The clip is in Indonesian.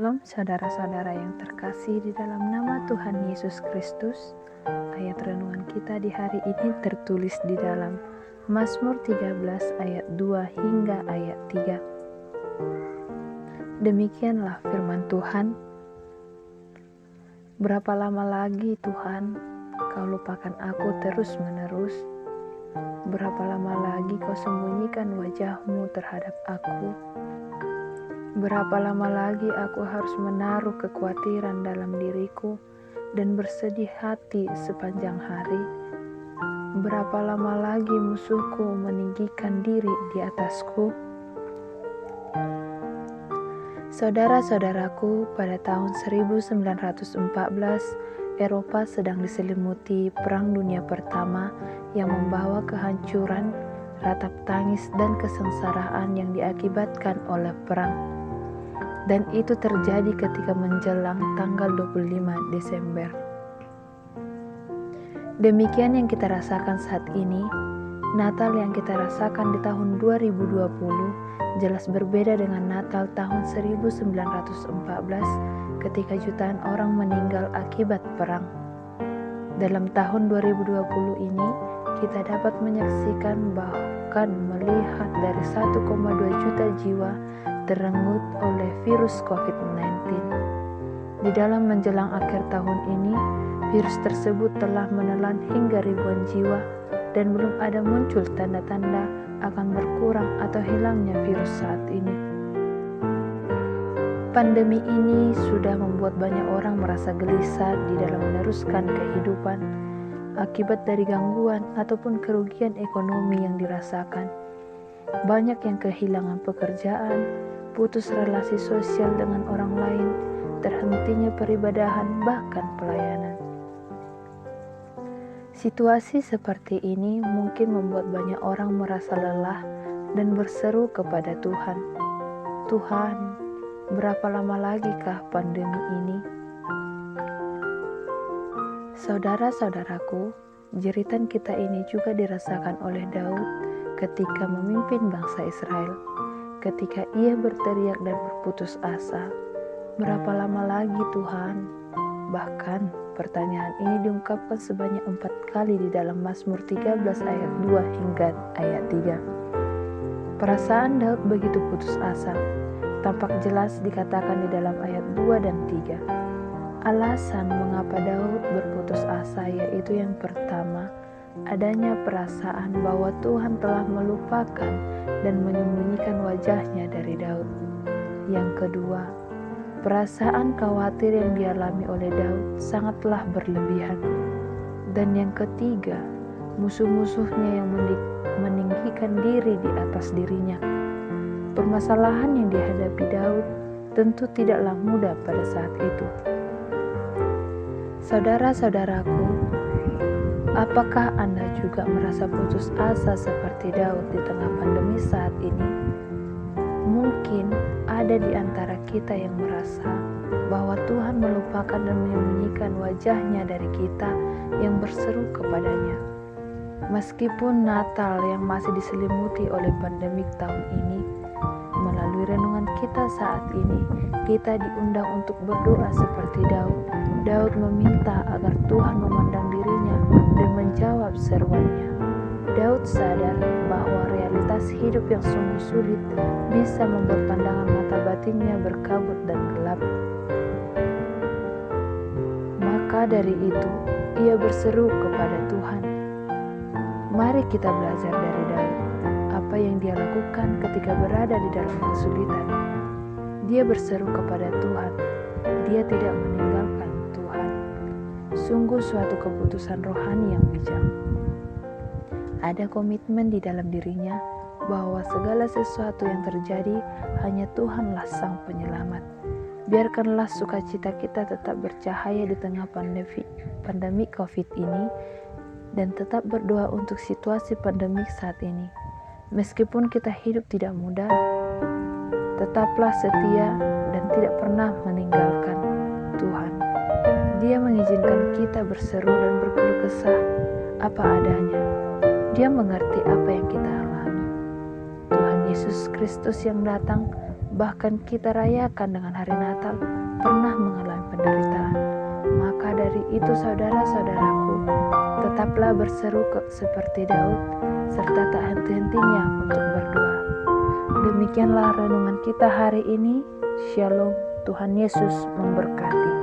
Shalom saudara-saudara yang terkasih di dalam nama Tuhan Yesus Kristus. Ayat renungan kita di hari ini tertulis di dalam Mazmur 13 ayat 2 hingga ayat 3. Demikianlah firman Tuhan. Berapa lama lagi Tuhan Kau lupakan aku terus-menerus? Berapa lama lagi Kau sembunyikan wajah-Mu terhadap aku? Berapa lama lagi aku harus menaruh kekhawatiran dalam diriku dan bersedih hati sepanjang hari? Berapa lama lagi musuhku meninggikan diri di atasku? Saudara-saudaraku, pada tahun 1914, Eropa sedang diselimuti Perang Dunia Pertama yang membawa kehancuran, ratap tangis, dan kesengsaraan yang diakibatkan oleh perang. Dan itu terjadi ketika menjelang tanggal 25 Desember. Demikian yang kita rasakan saat ini. Natal yang kita rasakan di tahun 2020 jelas berbeda dengan Natal tahun 1914 ketika jutaan orang meninggal akibat perang. Dalam tahun 2020 ini, kita dapat menyaksikan bahkan melihat dari 1,2 juta jiwa terenggut oleh virus COVID-19. Di dalam menjelang akhir tahun ini, virus tersebut telah menelan hingga ribuan jiwa dan belum ada muncul tanda-tanda akan berkurang atau hilangnya virus saat ini. Pandemi ini sudah membuat banyak orang merasa gelisah di dalam meneruskan kehidupan akibat dari gangguan ataupun kerugian ekonomi yang dirasakan. Banyak yang kehilangan pekerjaan, putus relasi sosial dengan orang lain, terhentinya peribadahan, bahkan pelayanan. Situasi seperti ini mungkin membuat banyak orang merasa lelah dan berseru kepada Tuhan. Tuhan, berapa lama lagi kah pandemi ini? Saudara-saudaraku, jeritan kita ini juga dirasakan oleh Daud ketika memimpin bangsa Israel. Ketika ia berteriak dan berputus asa, berapa lama lagi Tuhan? Bahkan pertanyaan ini diungkapkan sebanyak 4 kali di dalam Mazmur 13 ayat 2 hingga ayat 3. Perasaan Daud begitu putus asa, tampak jelas dikatakan di dalam ayat 2 dan 3. Alasan mengapa Daud berputus asa yaitu yang pertama, adanya perasaan bahwa Tuhan telah melupakan dan menyembunyikan wajahnya dari Daud. Yang kedua, perasaan khawatir yang dialami oleh Daud sangatlah berlebihan. Dan yang ketiga, musuh-musuhnya yang meninggikan diri di atas dirinya. Permasalahan yang dihadapi Daud tentu tidaklah mudah pada saat itu. Saudara-saudaraku, apakah Anda juga merasa putus asa seperti Daud di tengah pandemi saat ini? Mungkin ada di antara kita yang merasa bahwa Tuhan melupakan dan menyembunyikan wajahnya dari kita yang berseru kepadanya. Meskipun Natal yang masih diselimuti oleh pandemik tahun ini, melalui renungan kita saat ini, kita diundang untuk berdoa seperti Daud. Daud meminta agar Tuhan memandang dirinya dan menjawab seruannya. Daud sadar bahwa realitas hidup yang sungguh sulit bisa membuat pandangan mata batinnya berkabut dan gelap. Maka dari itu, ia berseru kepada Tuhan. Mari kita belajar dari Daud, apa yang dia lakukan ketika berada di dalam kesulitan. Dia berseru kepada Tuhan, dia tidak meninggalkan Tuhan. Sungguh suatu keputusan rohani yang bijak. Ada komitmen di dalam dirinya bahwa segala sesuatu yang terjadi hanya Tuhanlah sang penyelamat. Biarkanlah sukacita kita tetap bercahaya di tengah pandemi COVID ini dan tetap berdoa untuk situasi pandemik saat ini. Meskipun kita hidup tidak mudah, tetaplah setia dan tidak pernah meninggalkan Tuhan. Dia mengizinkan kita berseru dan berkeluh kesah apa adanya. Dia mengerti apa yang kita alami. Tuhan Yesus Kristus yang datang bahkan kita rayakan dengan hari Natal, pernah mengalami penderitaan. Maka dari itu saudara-saudaraku, tetaplah berseru seperti Daud, serta tak henti-hentinya untuk berdoa. Demikianlah renungan kita hari ini. Shalom, Tuhan Yesus memberkati.